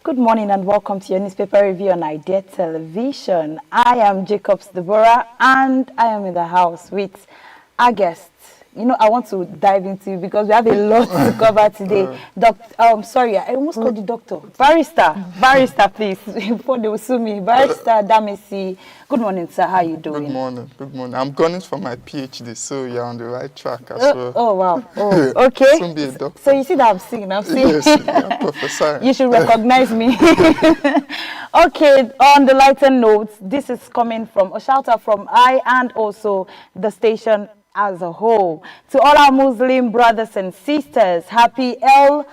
Good morning and welcome to your newspaper review on Idea Television. I am Jacobs Deborah and I am in the house with our guests. You know, I want to dive into it because we have a lot to cover today. Sorry, I almost called you doctor. Barrister, please, before they will sue me. Barrister Damisi. Good morning, sir. How are you doing? Good morning. I'm gunning for my PhD, so you're on the right track as well. Oh, wow. Oh, okay. Soon be a doctor. So you see that I'm singing. Yes, I'm professor. You should recognize me. Okay, on the lighter note, this is coming from a shout out from I and also the station as a whole. To all our Muslim brothers and sisters, happy Eid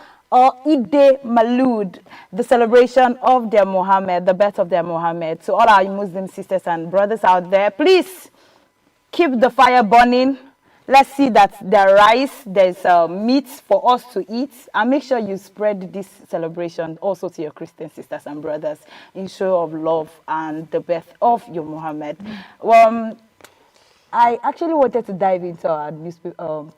Malud, the celebration of their Muhammad, the birth of their Muhammad. To all our Muslim sisters and brothers out there, please keep the fire burning. Let's see that there rice, there's meat for us to eat, and make sure you spread this celebration also to your Christian sisters and brothers in show of love and the birth of your Muhammad. I actually wanted to dive into our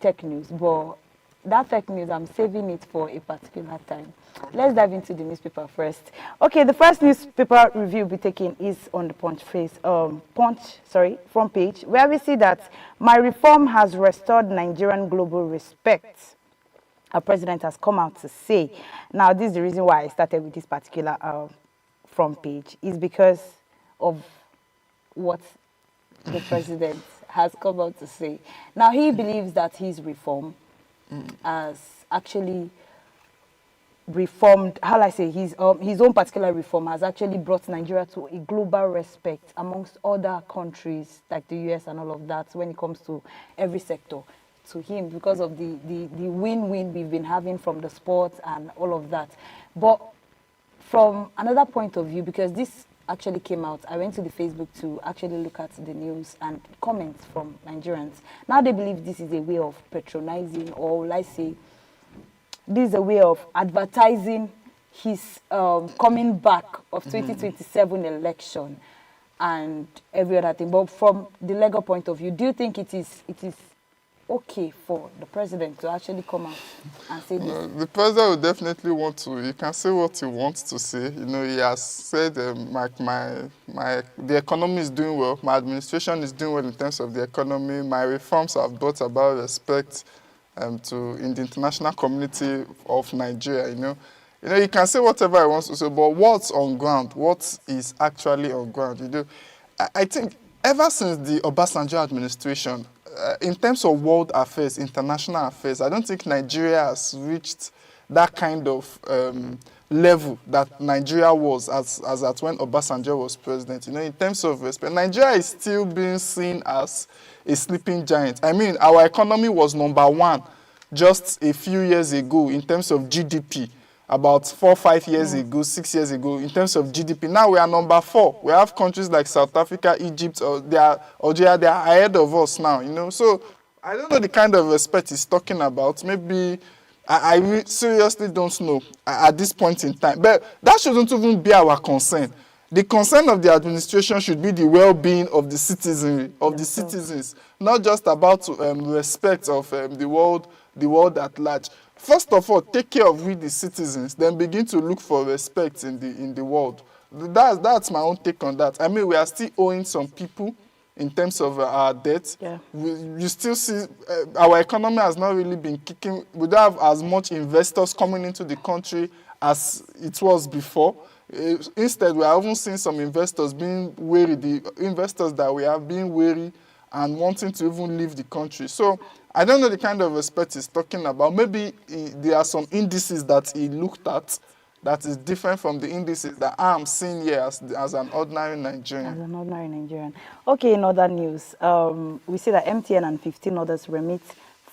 tech news, but that tech news, I'm saving it for a particular time. Let's dive into the newspaper first. Okay, the first newspaper review we'll be taking is on the front page, where we see that my reform has restored Nigerian global respect. Our president has come out to say. Now, this is the reason why I started with this particular front page, is because of what the president has come out to say. Now, he believes that his reform has actually reformed, his own particular reform has actually brought Nigeria to a global respect amongst other countries like the US and all of that when it comes to every sector. To him, because of the win-win we've been having from the sports and all of that. But from another point of view, because this actually came out, I went to the Facebook to actually look at the news and comments from Nigerians. Now they believe this is a way of patronizing, or let's say, this is a way of advertising his coming back of 2027 election and every other thing. But from the legal point of view, do you think it is okay for the president to actually come out and say this? The president will definitely want to. He can say what he wants to say. You know, he has said the economy is doing well. My administration is doing well in terms of the economy. My reforms have brought about respect in the international community of Nigeria. You know, he can say whatever he wants to say, but what's on ground? What is actually on ground? You know, I think ever since the Obasanjo administration, in terms of world affairs, international affairs, I don't think Nigeria has reached that kind of level that Nigeria was as at when Obasanjo was president. You know, in terms of respect, Nigeria is still being seen as a sleeping giant. I mean, our economy was #1 just a few years ago in terms of GDP. About 4 or 5 years ago, 6 years ago, in terms of GDP. Now we are #4. We have countries like South Africa, Egypt, Algeria, they are ahead of us now, you know. So I don't know the kind of respect he's talking about. Maybe I seriously don't know at this point in time. But that shouldn't even be our concern. The concern of the administration should be the well-being of the citizenry, citizens, not just about respect of the world at large. First of all, take care of we the citizens, then begin to look for respect in the world. That's my own take on that. I mean, we are still owing some people in terms of our debt. Yeah. You still see our economy has not really been kicking. We don't have as much investors coming into the country as it was before. Instead, we are even seeing some investors being wary, the investors that we have being wary and wanting to even leave the country. So I don't know the kind of respect he's talking about. Maybe there are some indices that he looked at that is different from the indices that I'm seeing here as an ordinary Nigerian. As an ordinary Nigerian. Okay, in other news, we see that MTN and 15 others remit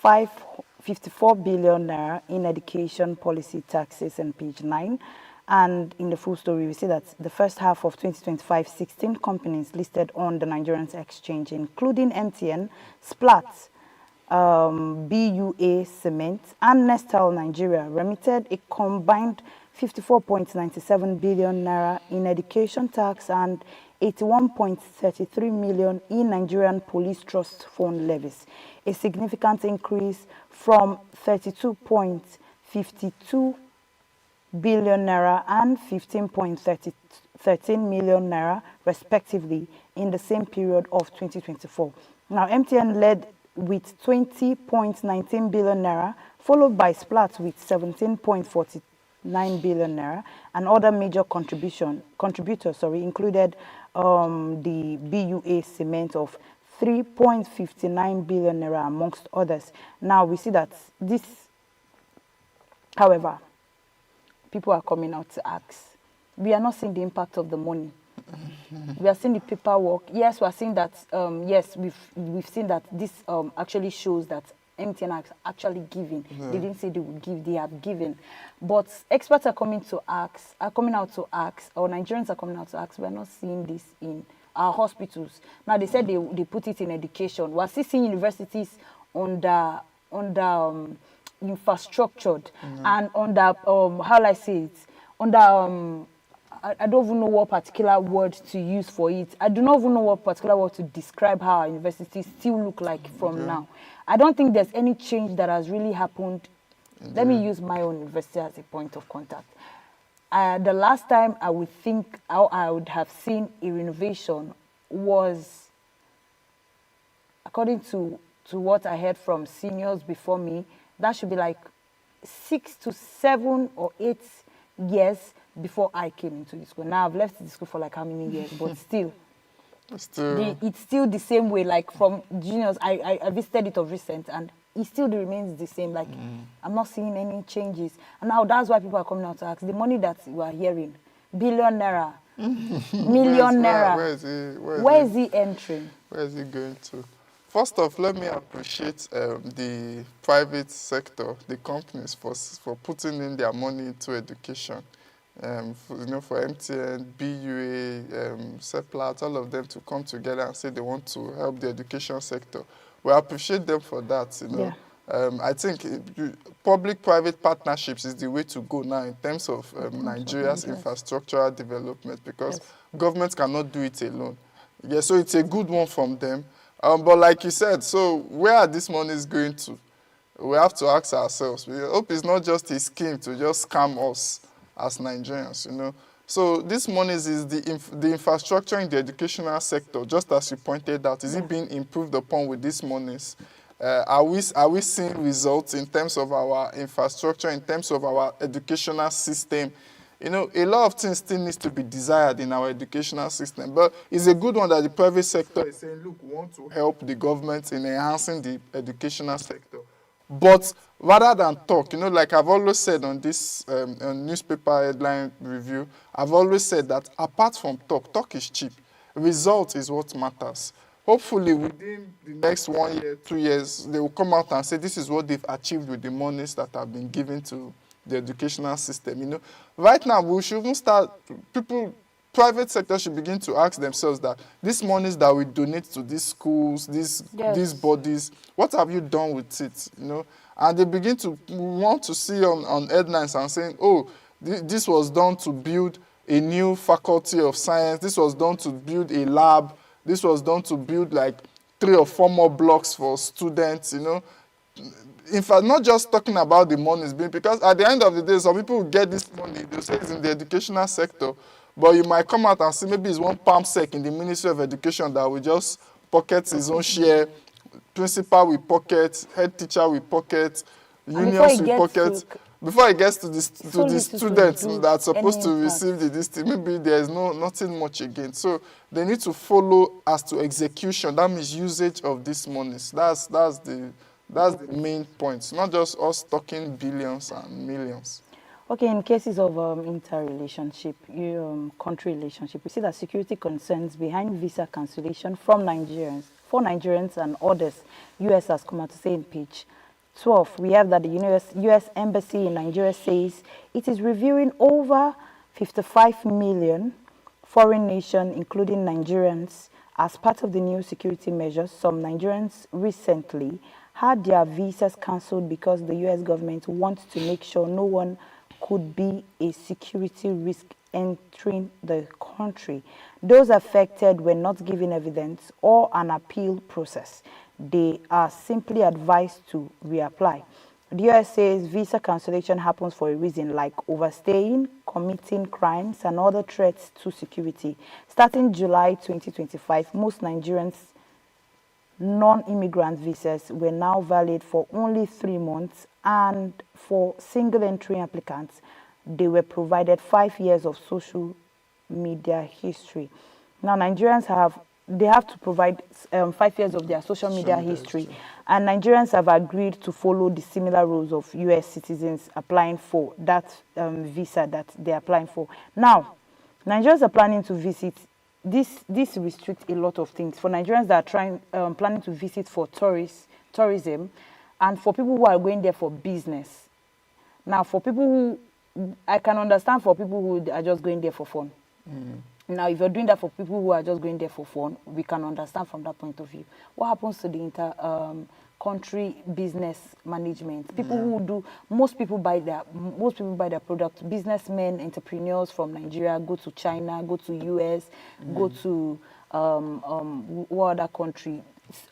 54 billion naira in education policy taxes on page 9. And in the full story, we see that the first half of 2025, 16 companies listed on the Nigerian exchange, including MTN, Splat, BUA Cement, and Nestle Nigeria, remitted a combined 54.97 billion naira in education tax and 81.33 million in Nigerian police trust fund levies, a significant increase from 32.52 billion naira and 15.13 million naira, respectively, in the same period of 2024. Now, MTN led with 20.19 billion naira, followed by Splat with 17.49 billion naira, and other major contributors included the BUA Cement of 3.59 billion naira, amongst others. Now, we see that this, however, people are coming out to ask. We are not seeing the impact of the money. We are seeing the paperwork. Yes, we are seeing that. Yes, we've seen that this actually shows that MTN are actually giving. Yeah. They didn't say they would give; they have given. But experts are coming out to ask, or Nigerians are coming out to ask. We are not seeing this in our hospitals. Now they said they put it in education. We are still seeing universities under infrastructured and under how will I say it, under I don't even know what particular word to use for it. I do not even know what particular word to describe how our universities still look like from now. I don't think there's any change that has really happened. Let me use my own university as a point of contact. The last time I would think how I would have seen a renovation was, according to what I heard from seniors before me, that should be like 6 to 7 or 8 years before I came into the school. Now I've left the school for like how many years, but still, it's still the same way. Like from juniors, I visited it of recent, and it still remains the same. Like I'm not seeing any changes, and now that's why people are coming out to ask. The money that we are hearing, billion naira, million naira, where is he entering? Where is he going to? First off, let me appreciate the private sector, the companies, for putting in their money into education. For MTN, BUA, SEPLAT, all of them to come together and say they want to help the education sector. We appreciate them for that. Yeah. I think public-private partnerships is the way to go now in terms of Nigeria's infrastructural development, because government cannot do it alone. Yeah, so it's a good one from them. But like you said, so where are these monies going to? We have to ask ourselves. We hope it's not just a scheme to just scam us as Nigerians, So this money is the infrastructure in the educational sector, just as you pointed out. Is it being improved upon with these monies? Are we seeing results in terms of our infrastructure, in terms of our educational system? A lot of things still needs to be desired in our educational system, but it's a good one that the private sector is saying, look, we want to help the government in enhancing the educational sector. But rather than talk, like I've always said on this newspaper headline review, I've always said that apart from talk is cheap. Result is what matters. Hopefully within the next 1 year, 2 years, they will come out and say this is what they've achieved with the monies that have been given to the educational system. Right now, we should even start, private sector should begin to ask themselves that these monies that we donate to these schools, these bodies, what have you done with it? And they begin to want to see on headlines and saying, oh, this was done to build a new faculty of science, this was done to build a lab, this was done to build like 3 or 4 more blocks for students, In fact, not just talking about the money, because at the end of the day, some people will get this money, they'll say it's in the educational sector, but you might come out and see maybe it's one palm sec in the Ministry of Education that will just pocket his own share, principal will pocket, head teacher will pocket, And before unions it will gets pocket. to Before it gets to the solely to students do that are supposed to any receive impact. this thing, maybe there's nothing much again. So they need to follow as to execution. That means usage of these monies. That's the main point. Not just us talking billions and millions. Okay, in cases of interrelationship, country relationship, we see that security concerns behind visa cancellation from Nigerians, for Nigerians and others, U.S. has come out to say in page 12. We have that the U.S. Embassy in Nigeria says it is reviewing over 55 million foreign nations, including Nigerians, as part of the new security measures. Some Nigerians recently had their visas cancelled because the U.S. government wants to make sure no one could be a security risk entering the country. Those affected were not given evidence or an appeal process. They are simply advised to reapply. The US says visa cancellation happens for a reason like overstaying, committing crimes, and other threats to security. Starting July 2025, most Nigerians non-immigrant visas were now valid for only 3 months, and for single entry applicants, they were provided 5 years of social media history. Now, Nigerians have to provide 5 years of their social media history, and Nigerians have agreed to follow the similar rules of US citizens applying for that visa that they're applying for. Now, Nigerians are planning to visit. This restricts a lot of things for Nigerians that are planning to visit for tourism, and for people who are going there for business. Now, for people who, I can understand for people who are just going there for fun. Now, if you're doing that for people who are just going there for fun, we can understand from that point of view. What happens to the country business management? People who do, most people buy their product. Businessmen, entrepreneurs from Nigeria go to China, go to US, go to what other country?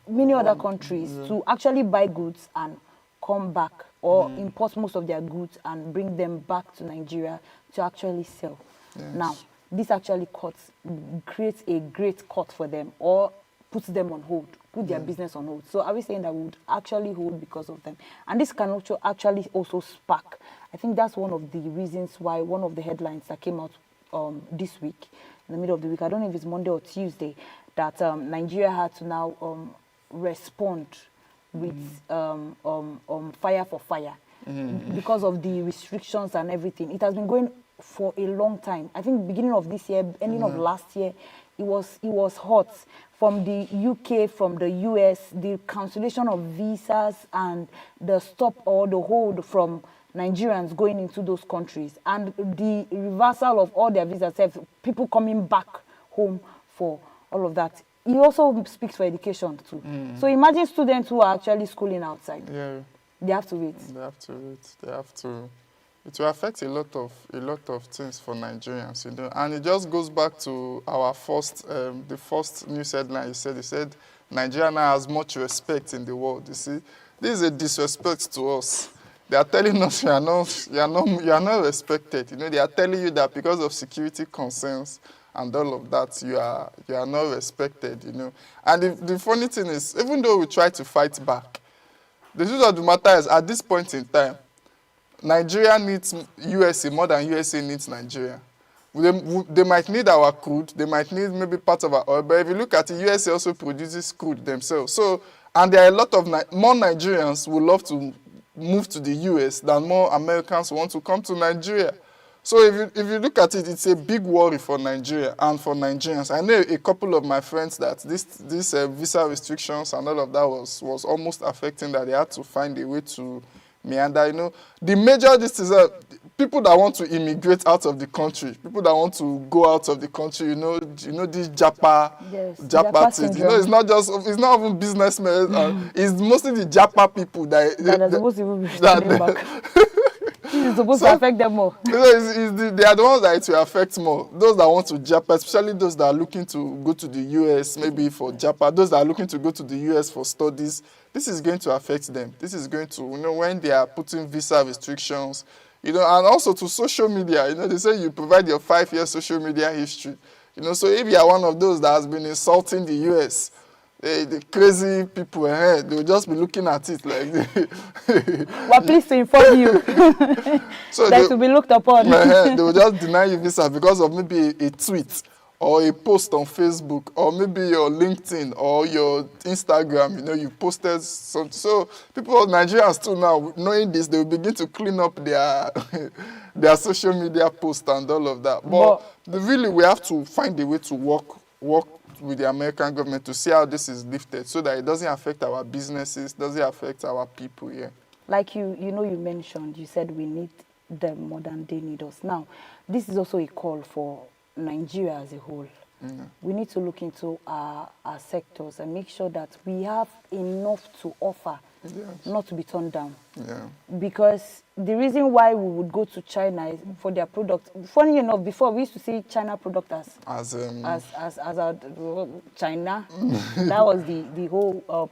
Many other countries to actually buy goods and come back, or import most of their goods and bring them back to Nigeria to actually sell. Yes. Now, this actually creates a great cut for them, or puts them on hold, put their business on hold. So are we saying that we would actually hold because of them? And this can also actually spark. I think that's one of the reasons why one of the headlines that came out this week, in the middle of the week, I don't know if it's Monday or Tuesday, that Nigeria had to now respond with fire for fire because of the restrictions and everything. It has been going for a long time. I think beginning of this year, ending of last year, it was hot. From the UK, from the US, the cancellation of visas and the stop or the hold from Nigerians going into those countries, and the reversal of all their visas, people coming back home for all of that. It also speaks for education too. So imagine students who are actually schooling outside. Yeah. They have to wait. They have to wait. They have to. It will affect a lot of things for Nigerians, you know. And it just goes back to our the first news headline. You said Nigeria now has much respect in the world. You see, this is a disrespect to us. They are telling us you are not respected. You know, they are telling you that because of security concerns and all of that, you are not respected. You know, and the funny thing is, even though we try to fight back, the truth of the matter is, at this point in time, Nigeria needs USA more than USA needs Nigeria. They might need our crude, they might need maybe part of our oil, but if you look at it, USA also produces crude themselves. So, and there are a lot of more Nigerians who love to move to the US than more Americans want to come to Nigeria. So if you look at it, it's a big worry for Nigeria and for Nigerians. I know a couple of my friends that this visa restrictions and all of that was almost affecting, that they had to find a way to meander. You know, the major this is people that want to immigrate out of the country, people that want to go out of the country. You know this Japa thing. You know, it's not even businessmen. It's mostly the Japa people that are supposed to be back. This is supposed to affect them more. You know, they are the ones that it will affect more. Those that want to Japa, especially those that are looking to go to the US, maybe for Japa, those that are looking to go to the US for studies, this is going to affect them. This is going to, you know, when they are putting visa restrictions, you know, and also to social media. You know, they say you provide your 5-year social media history. You know, so if you are one of those that has been insulting the US, the crazy people, they will just be looking at it like. We're pleased to inform you So that will be looked upon. They will just deny you visa because of maybe a tweet or a post on Facebook or maybe your LinkedIn or your Instagram. You know, you posted something. So people, Nigerians too now, knowing this, they will begin to clean up their their social media posts and all of that. But really, we have to find a way to work with the American government to see how this is lifted so that it doesn't affect our businesses, doesn't affect our people here. Like you mentioned, you said we need them more than they need us. Now, this is also a call for Nigeria as a whole. We need to look into our sectors and make sure that we have enough to offer, not to be turned down. Because the reason why we would go to China is for their product. Funny enough, before we used to see China product as our China. That was the whole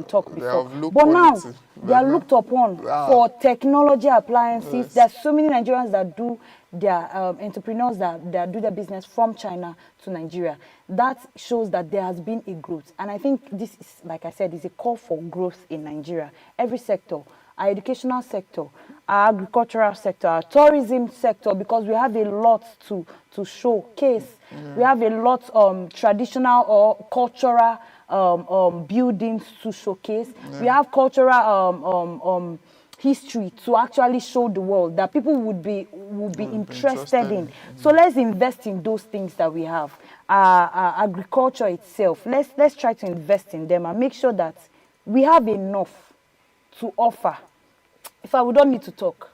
talk before. But now they are looked upon for technology appliances. There's so many Nigerians that do their entrepreneurs that do their business from China to Nigeria. That shows that there has been a growth. And I think this is, like I said, is a call for growth in Nigeria. Every sector, our educational sector, our agricultural sector, our tourism sector, because we have a lot to showcase. We have a lot traditional or cultural buildings to showcase. We have cultural history to actually show the world that people would be interested in. So let's invest in those things that we have. Our agriculture itself, let's try to invest in them and make sure that we have enough to offer. If we don't need to talk,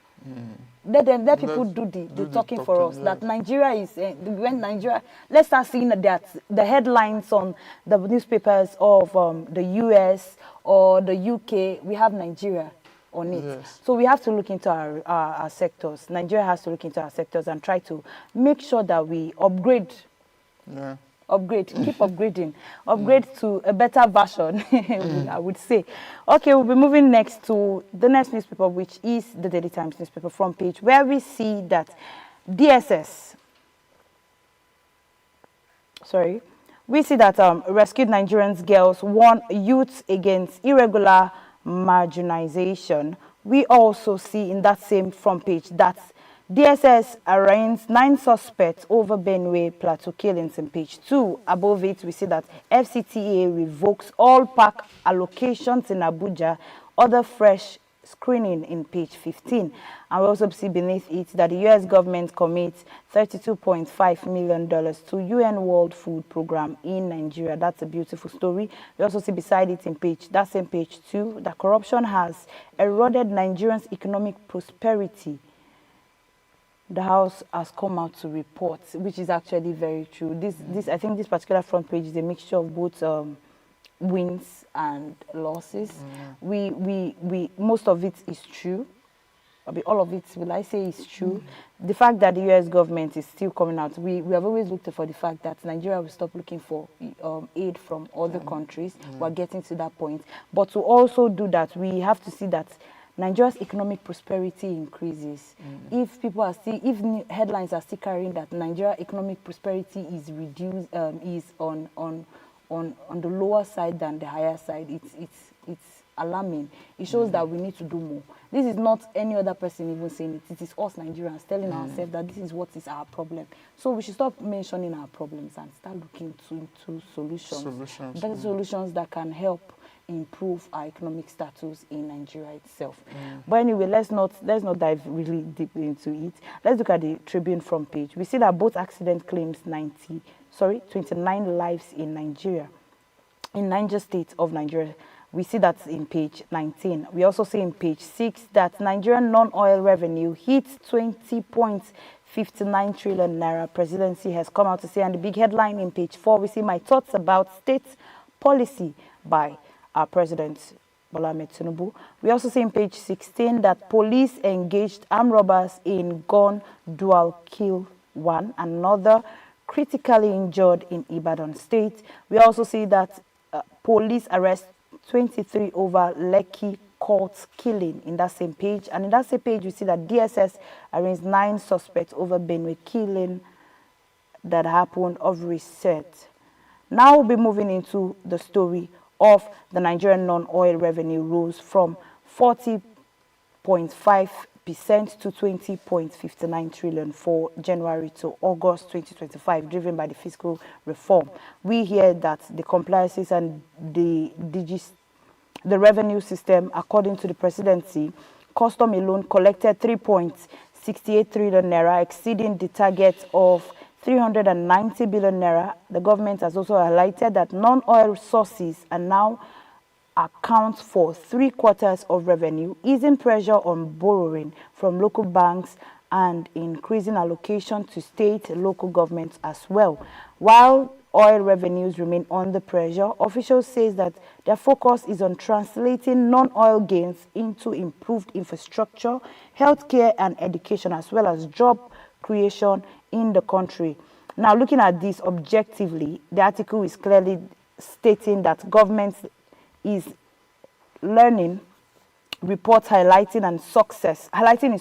let people do the talking for us. That Nigeria is when Nigeria. Let's start seeing that the headlines on the newspapers of the US or the UK. We have Nigeria on it. So we have to look into our sectors. Nigeria has to look into our sectors and try to make sure that we upgrade. Keep upgrading. Upgrade to a better version, I would say. Okay, we'll be moving next to the next newspaper, which is the Daily Times newspaper front page, where we see that rescued Nigerian girls warn youth against irregular marginalization. We also see in that same front page that DSS arraigns 9 suspects over Benue Plateau killings in page 2. Above it, we see that FCTA revokes all park allocations in Abuja, other fresh screening in page 15. And we also see beneath it that the U.S. government commits $32.5 million to UN World Food Program in Nigeria. That's a beautiful story. We also see beside it in that same page 2, that corruption has eroded Nigerians' economic prosperity. The House has come out to report, which is actually very true. I think this particular front page is a mixture of both wins and losses. Most of it is true. All of it, will I say, is true. The fact that the U.S. government is still coming out, we have always looked for the fact that Nigeria will stop looking for aid from other countries. We're getting to that point. But to also do that, we have to see that Nigeria's economic prosperity increases. If headlines are still carrying that Nigeria economic prosperity is reduced, is on the lower side than the higher side, it's alarming. It shows that we need to do more. This is not any other person even saying it. It is us Nigerians telling ourselves that this is what is our problem. So we should stop mentioning our problems and start looking into solutions. Better solutions that can help improve our economic status in Nigeria itself. But anyway, let's not dive really deeply into it. Let's look at the Tribune front page. We see that both accident claims 29 lives in Nigeria, in Niger State of Nigeria. We see that in page 19. We also see in page 6 that Nigerian non-oil revenue hits 20.59 trillion naira. Presidency has come out to say, and the big headline in page 4, we see my thoughts about state policy by our President Bola Ahmed Tinubu. We also see in page 16 that police engaged armed robbers in gun dual kill one, another critically injured in Ibadan State. We also see that police arrest 23 over Lekki court killing in that same page. And in that same page, we see that DSS arraigns 9 suspects over Benue killing that happened of recent. Now we'll be moving into the story of the Nigerian non-oil revenue rose from 40.5% to 20.59 trillion for January to August 2025, driven by the fiscal reform. We hear that the compliances and the revenue system, according to the presidency, custom alone collected 3.68 trillion naira, exceeding the target of 390 billion naira. The government has also highlighted that non-oil sources are now account for 3/4 of revenue, easing pressure on borrowing from local banks and increasing allocation to state and local governments as well. While oil revenues remain under pressure, officials say that their focus is on translating non-oil gains into improved infrastructure, healthcare and education, as well as job creation in the country. Now, looking at this objectively, the article is clearly stating that government is learning reports highlighting its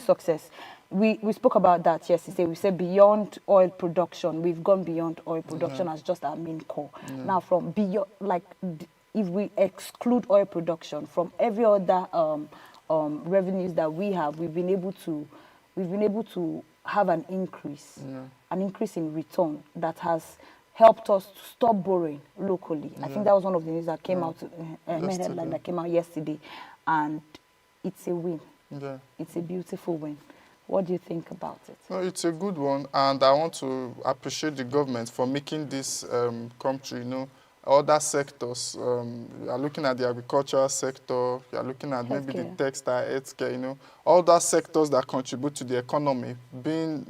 success. We spoke about that yesterday. We said beyond oil production, we've gone beyond oil production as just our main core. Now, from beyond, like, if we exclude oil production from every other revenues that we have, we've been able to have an increase in return that has helped us to stop borrowing locally. I think that was one of the news that came out, headline that came out yesterday, and it's a win. It's a beautiful win. What do you think about it? No, it's a good one, and I want to appreciate the government for making this country, other sectors. You are looking at the agricultural sector, you are looking at maybe the textile, healthcare, all those sectors that contribute to the economy being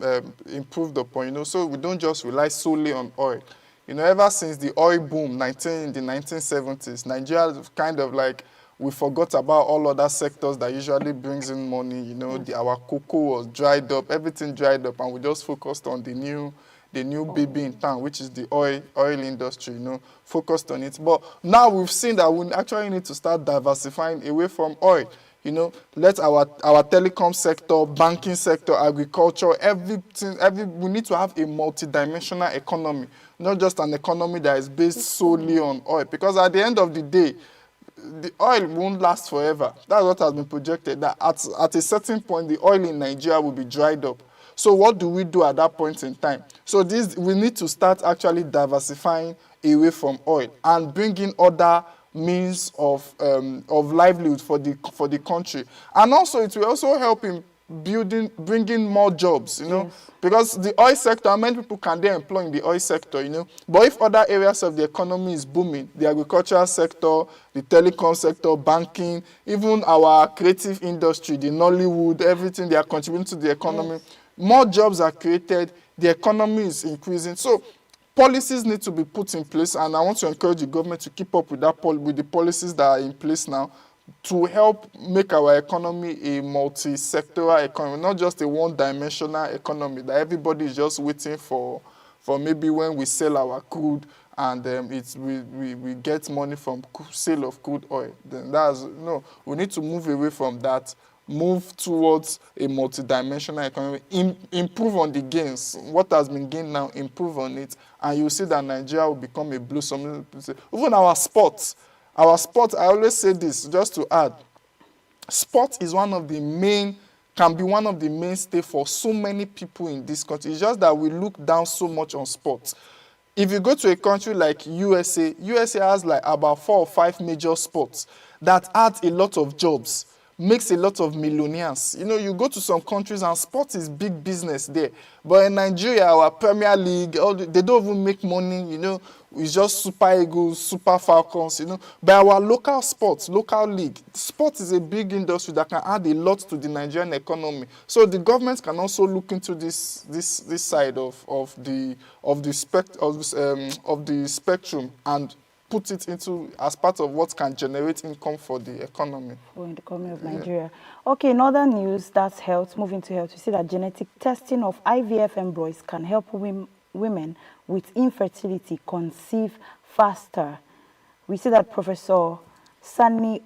improved upon, so we don't just rely solely on oil. Ever since the oil boom in the 1970s, Nigeria kind of like, we forgot about all other sectors that usually brings in money. Our cocoa was dried up, everything dried up, and we just focused on the new baby in town, which is the oil industry, focused on it. But now we've seen that we actually need to start diversifying away from oil. Let our telecom sector, banking sector, agriculture, everything, we need to have a multidimensional economy, not just an economy that is based solely on oil. Because at the end of the day, the oil won't last forever. That's what has been projected, that at a certain point, the oil in Nigeria will be dried up. So what do we do at that point in time? So we need to start actually diversifying away from oil and bring in other means of livelihood for the country. And also, it will also help in bringing more jobs, because the oil sector, how many people can they employ in the oil sector, But if other areas of the economy is booming, the agricultural sector, the telecom sector, banking, even our creative industry, the Nollywood, everything, they are contributing to the economy. More jobs are created, the economy is increasing. So policies need to be put in place, and I want to encourage the government to keep up with with the policies that are in place now, to help make our economy a multi-sectoral economy, not just a one-dimensional economy that everybody is just waiting for maybe when we sell our crude and we get money from sale of crude oil. Then we need to move away from that, move towards a multi-dimensional economy, improve on the gains. What has been gained now, improve on it, and you'll see that Nigeria will become a blossom. Even our sports, I always say this, just to add, sport is can be one of the mainstay for so many people in this country. It's just that we look down so much on sports. If you go to a country like USA has like about 4 or 5 major sports that add a lot of jobs, makes a lot of millionaires. You go to some countries and sport is big business there. But in Nigeria, our Premier League, they don't even make money, It's just Super Eagles, Super Falcons, But our local sports, local league, sport is a big industry that can add a lot to the Nigerian economy. So the government can also look into this side of the spectrum and put it into as part of what can generate income for the economy. For the economy of Nigeria. Okay, in other news, that's health. Moving to health, we see that genetic testing of IVF embryos can help women with infertility conceive faster. We see that Professor Sani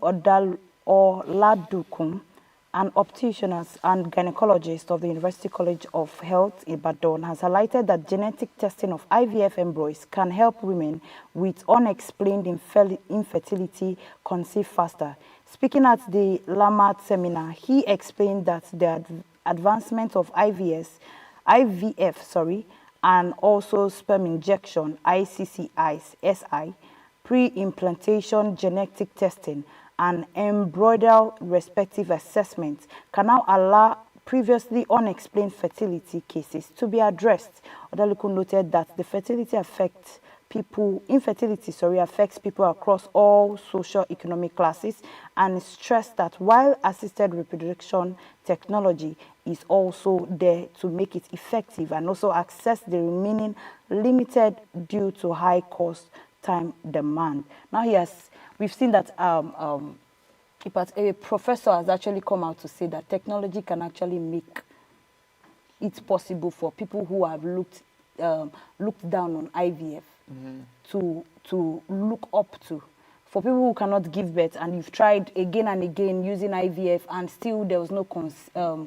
Oladokun an optician and gynecologist of the University College of Health in Ibadan, has highlighted that genetic testing of IVF embryos can help women with unexplained infertility conceive faster. Speaking at the LAMAT seminar, he explained that the advancement of IVF, and also sperm injection, ICCI, pre-implantation genetic testing, and embroidered respective assessments can now allow previously unexplained fertility cases to be addressed. Odaluku noted that the infertility affects people across all socio-economic classes, and stressed that while assisted reproduction technology is also there to make it effective and also access the remaining limited due to high cost time demand. Now we've seen that a professor has actually come out to say that technology can actually make it possible for people who have looked down on IVF to look up to. For people who cannot give birth and you've tried again and again using IVF and still there was no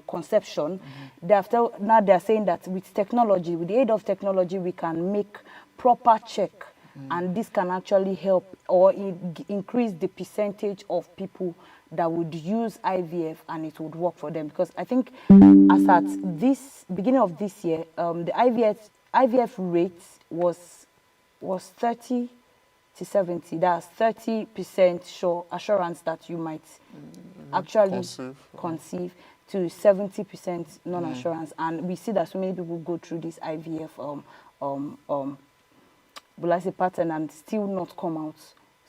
conception, now they're saying that with technology, with the aid of technology, we can make proper check, and this can actually help or increase the percentage of people that would use IVF and it would work for them. Because I think as at this beginning of this year, the IVF rate was 30 to 70. That's 30% sure assurance that you might actually conceive to 70% non-assurance. And we see that so many people go through this IVF pattern and still not come out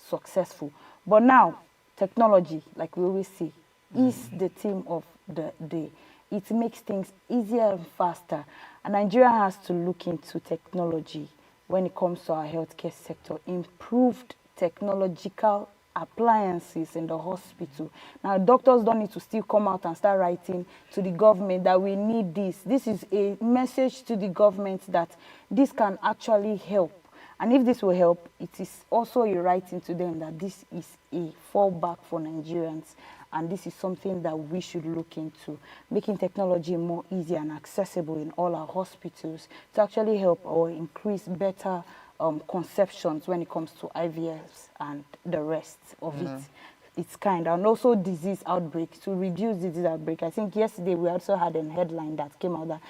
successful. But now, technology, like we always say, is the theme of the day. It makes things easier and faster. And Nigeria has to look into technology when it comes to our healthcare sector, improved technological appliances in the hospital. Now, doctors don't need to still come out and start writing to the government that we need this. This is a message to the government that this can actually help. And if this will help, it is also a writing to them that this is a fallback for Nigerians. And this is something that we should look into, making technology more easy and accessible in all our hospitals to actually help or increase better conceptions when it comes to IVFs and the rest of its kind. And also disease outbreaks, to reduce disease outbreak. I think yesterday we also had a headline that came out that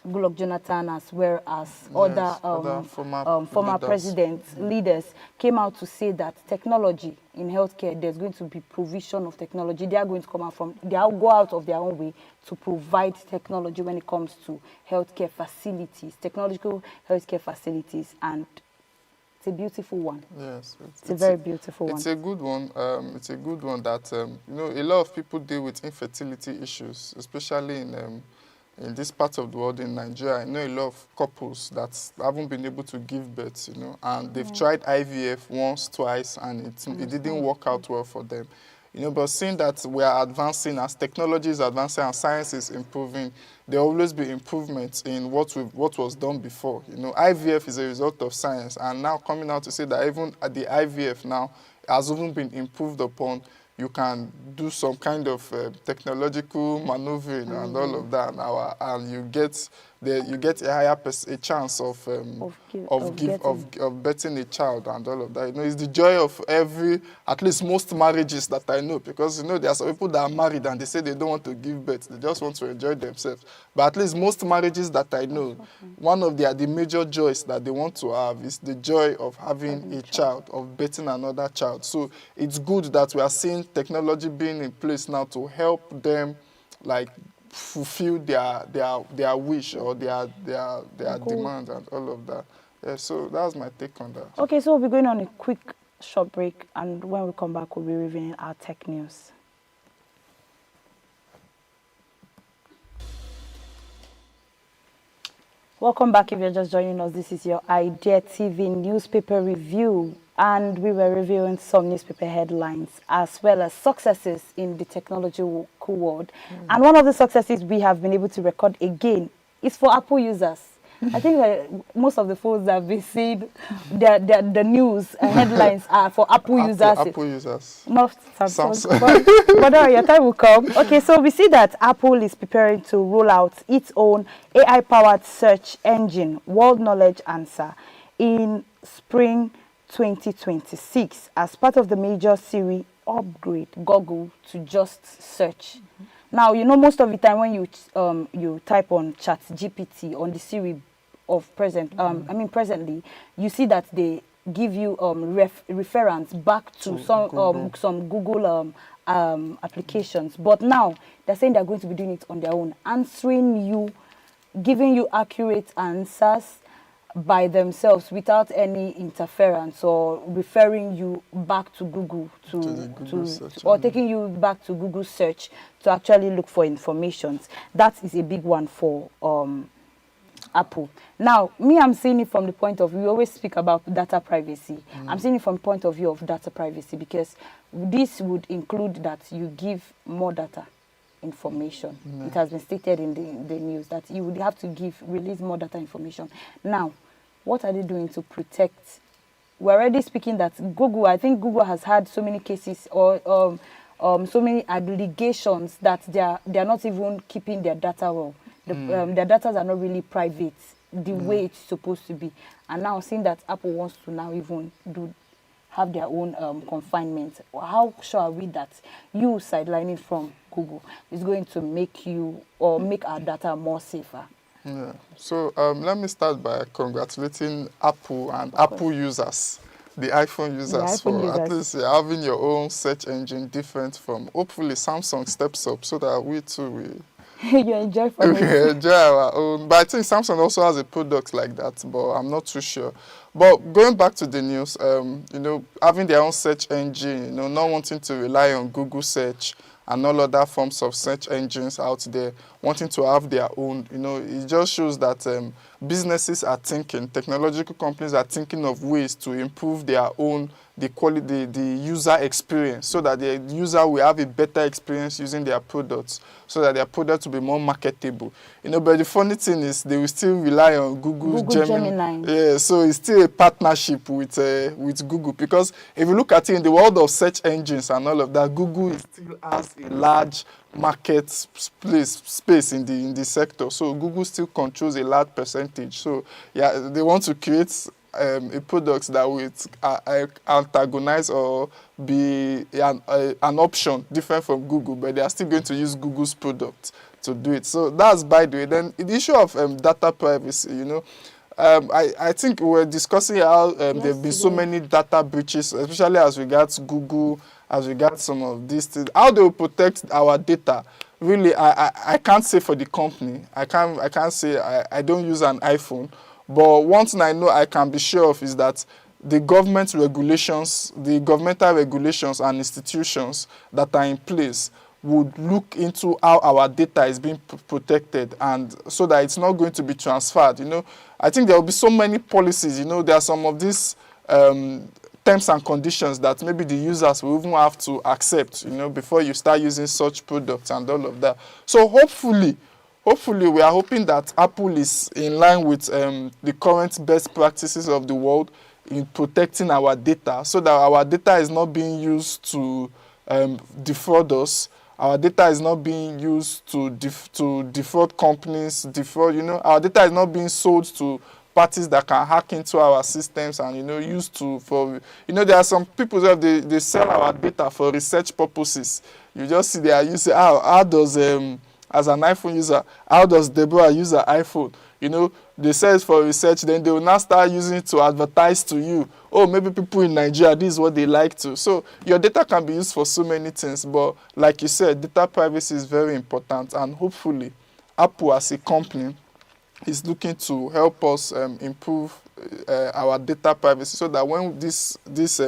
Goodluck Jonathan, as well as other former presidents, leaders, came out to say that technology in healthcare, there's going to be provision of technology. They are going to go out of their own way to provide technology when it comes to healthcare facilities, technological healthcare facilities, and it's a beautiful one. Yes, it's a very beautiful one. It's a good one. It's a good one that a lot of people deal with infertility issues, especially in this part of the world, in Nigeria. I know a lot of couples that haven't been able to give birth, and they've tried IVF once, twice, and it didn't work out well for them. But seeing that we are advancing, as technology is advancing and science is improving, there will always be improvements in what was done before. IVF is a result of science, and now coming out to say that even at the IVF now has even been improved upon. You can do some kind of technological maneuvering and all of that, and you get a higher chance of birthing a child and all of that. It's the joy of at least most marriages that I know, because there are some people that are married and they say they don't want to give birth, they just want to enjoy themselves. But at least most marriages that I know, one of the major joys that they want to have is the joy of having a child, of birthing another child. So it's good that we are seeing technology being in place now to help them, like, fulfill their wish or their demand and all of that. Yeah, so that's my take on that. Okay, so we'll be going on a quick short break, and when we come back, we'll be reviewing our tech news. Welcome back. If you're just joining us, this is your Idea TV newspaper review, and we were reviewing some newspaper headlines as well as successes in the technological world. And one of the successes we have been able to record again is for Apple users. I think most of the phones that we see, the news headlines are for Apple users. Apple users. Not Samsung. But your time will come. Okay, so we see that Apple is preparing to roll out its own AI-powered search engine, World Knowledge Answer, in spring 2026 as part of the major Siri upgrade Google to just search. Now, you know, most of the time when you type on ChatGPT on the Siri of presently, you see that they give you reference back to some Google applications. But now they're saying they're going to be doing it on their own, answering you, giving you accurate answers by themselves without any interference, or referring you back to Google or taking you back to Google search to actually look for information. That is a big one for Apple. Now, I'm seeing it from the point of view, we always speak about data privacy. I'm seeing it from the point of view of data privacy, because this would include that you give more data information. It has been stated in the news that you would have to release more data information. Now, what are they doing to protect? We're already speaking that I think Google has had so many cases or so many allegations that they're not even keeping their data well. Their data are not really private the way it's supposed to be. And now seeing that Apple wants to now even have their own confinement, how sure are we that you sidelining from Google is going to make our data more safer? Yeah. So let me start by congratulating Apple and Apple users, the iPhone users, at least having your own search engine different from, hopefully Samsung steps up so that we too will you enjoy from it. enjoy our own. But I think Samsung also has a product like that, but I'm not too sure. But going back to the news, you know, having their own search engine, you know, not wanting to rely on Google search and all other forms of search engines out there, wanting to have their own, you know, it just shows that businesses are thinking, technological companies are thinking of ways to improve their own, the quality, the user experience, so that the user will have a better experience using their products, so that their products will be more marketable. You know, but the funny thing is they will still rely on Google Gemini. Yeah, so it's still a partnership with Google, because if you look at it in the world of search engines and all of that, Google still has a large market space in the sector. So Google still controls a large percentage. So yeah, they want to create a product that will antagonize or be an option different from Google, but they are still going to use Google's product to do it. So that's by the way. Then the issue of data privacy, you know, I think we were discussing how there have been so many data breaches, especially as regards Google, as regards some of these things. How they will protect our data, really, I can't say for the company. I can't say, I don't use an iPhone. But one thing I know I can be sure of is that the governmental regulations and institutions that are in place would look into how our data is being protected, and so that it's not going to be transferred. You know, I think there will be so many policies. You know, there are some of these terms and conditions that maybe the users will even have to accept, you know, before you start using such products and all of that. So hopefully we are hoping that Apple is in line with the current best practices of the world in protecting our data, so that our data is not being used to defraud us. Our data is not being used to defraud companies, you know, our data is not being sold to parties that can hack into our systems and, you know, you know, there are some people that they sell our data for research purposes. You just see they are using, how does, as an iPhone user, how does Deborah use her iPhone? You know, they sell it for research, then they will now start using it to advertise to you. Oh, maybe people in Nigeria, this is what they like to. So your data can be used for so many things, but like you said, data privacy is very important, and hopefully Apple as a company is looking to help us improve our data privacy, so that when this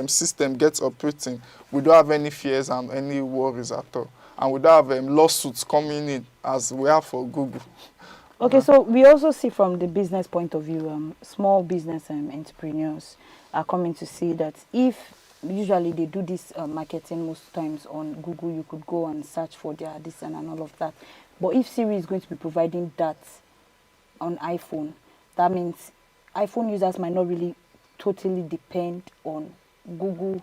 system gets operating, we don't have any fears and any worries at all. And we don't have lawsuits coming in as we have for Google. Okay, so we also see from the business point of view, small business entrepreneurs are coming to see that if usually they do this marketing most times on Google, you could go and search for their this and all of that. But if Siri is going to be providing that on iPhone, that means iPhone users might not really totally depend on Google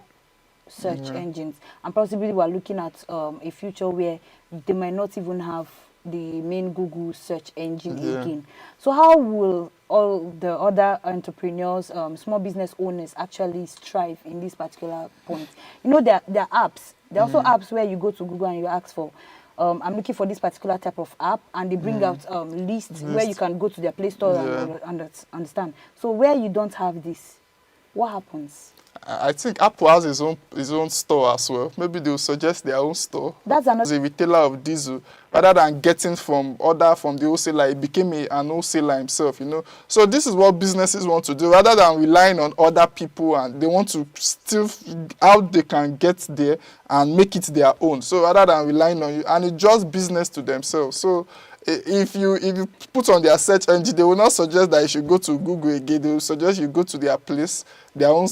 search engines, and possibly we're looking at a future where they might not even have the main Google search engine again. So how will all the other entrepreneurs, small business owners actually strive in this particular point? You know, there are apps. There are also apps where you go to Google and you ask for, I'm looking for this particular type of app, and they bring out lists where you can go to their Play Store and understand. So where you don't have this, what happens? I think Apple has his own store as well. Maybe they'll suggest their own store. That's another. As a retailer of diesel, rather than getting from the wholesaler, he became an wholesaler himself, you know. So this is what businesses want to do, rather than relying on other people, and they want to still how they can get there and make it their own. So rather than relying on you, and it's just business to themselves. So if you put on their search engine, they will not suggest that you should go to Google again. They will suggest you go to their place, their own.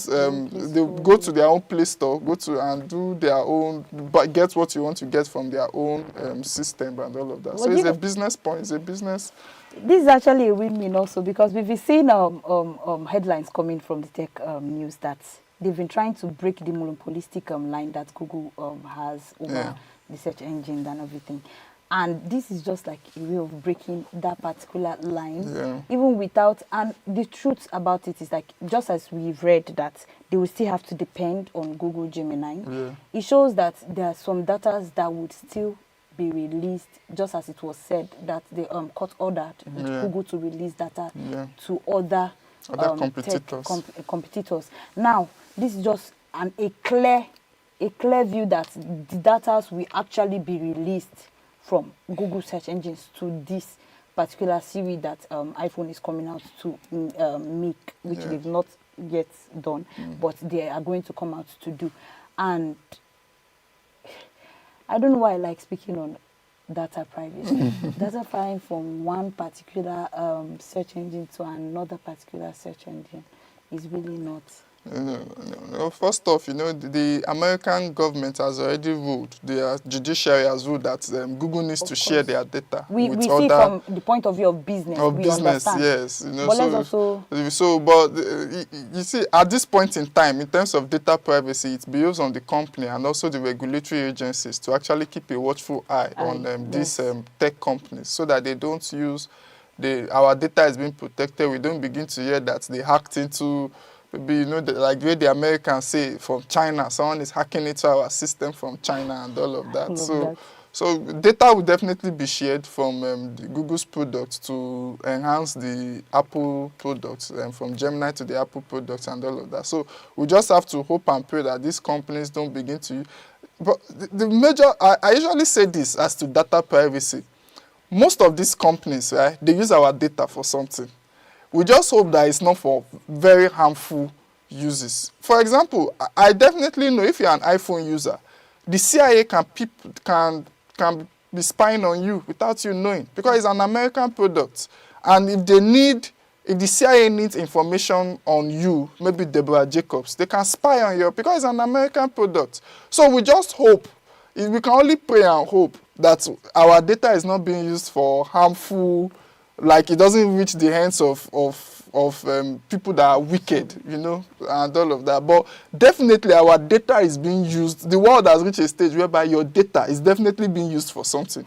They go to their own Play Store, go to and do their own, but get what you want to get from their own system and all of that. So it's a business point. It's a business. This is actually a win-win also, because we've been seeing headlines coming from the tech news that they've been trying to break the monopolistic line that Google has over the search engine and everything. And this is just like a way of breaking that particular line, even without, and the truth about it is, like, just as we've read that they will still have to depend on Google Gemini, it shows that there are some data that would still be released, just as it was said that the court ordered Google to release data to other competitors. Now, this is just a clear view that the data will actually be released from Google search engines to this particular Siri that iPhone is coming out to make, which they've not yet done, but they are going to come out to do. And I don't know why I like speaking on data privacy. Data flying from one particular search engine to another particular search engine is really not. No. First off, you know, the American government has already ruled, the judiciary has ruled that Google needs to share their data we with see other, from the point of view of business. Understand. Yes. You know, but let's also... you see, at this point in time, in terms of data privacy, it behoves on the company and also the regulatory agencies to actually keep a watchful eye on these tech companies, so that they don't use our data is being protected. We don't begin to hear that they hacked into. Maybe, you know, like the way the Americans say from China, someone is hacking into our system from China and all of that. So data will definitely be shared from Google's products to enhance the Apple products, from Gemini to the Apple products and all of that. So we just have to hope and pray that these companies don't begin to. But the major, I usually say this as to data privacy. Most of these companies, right, they use our data for something. We just hope that it's not for very harmful uses. For example, I definitely know if you're an iPhone user, the CIA can be spying on you without you knowing, because it's an American product. And if the CIA needs information on you, maybe Deborah Jacobs, they can spy on you because it's an American product. So we just hope, we can only pray and hope that our data is not being used for harmful, like it doesn't reach the hands of people that are wicked, you know, and all of that. But definitely our data is being used. The world has reached a stage whereby your data is definitely being used for something.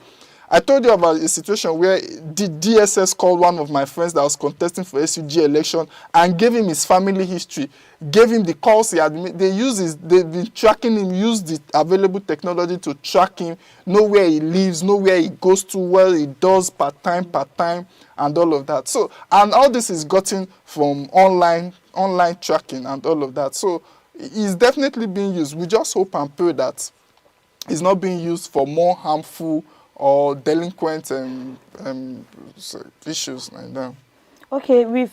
I told you about a situation where the DSS called one of my friends that was contesting for SUG election and gave him his family history, gave him the calls he had made. They've been tracking him, used the available technology to track him, know where he lives, know where he goes to, what he does part-time, and all of that. So, and all this is gotten from online tracking and all of that. So it's definitely being used. We just hope and pray that it's not being used for more harmful or delinquent issues like that. Okay, we've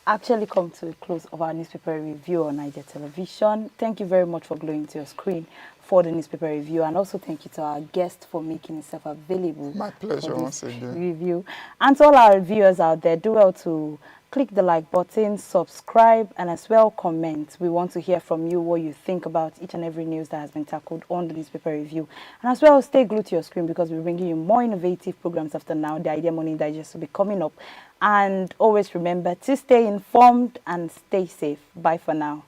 actually come to the close of our newspaper review on Niger Television. Thank you very much for going to your screen for the newspaper review, and also thank you to our guest for making himself available. My pleasure, once again. Review. And to all our viewers out there, do well to click the like button, subscribe, and as well comment. We want to hear from you what you think about each and every news that has been tackled on the newspaper review. And as well, stay glued to your screen because we're bringing you more innovative programs after now. The Idea Morning Digest will be coming up. And always remember to stay informed and stay safe. Bye for now.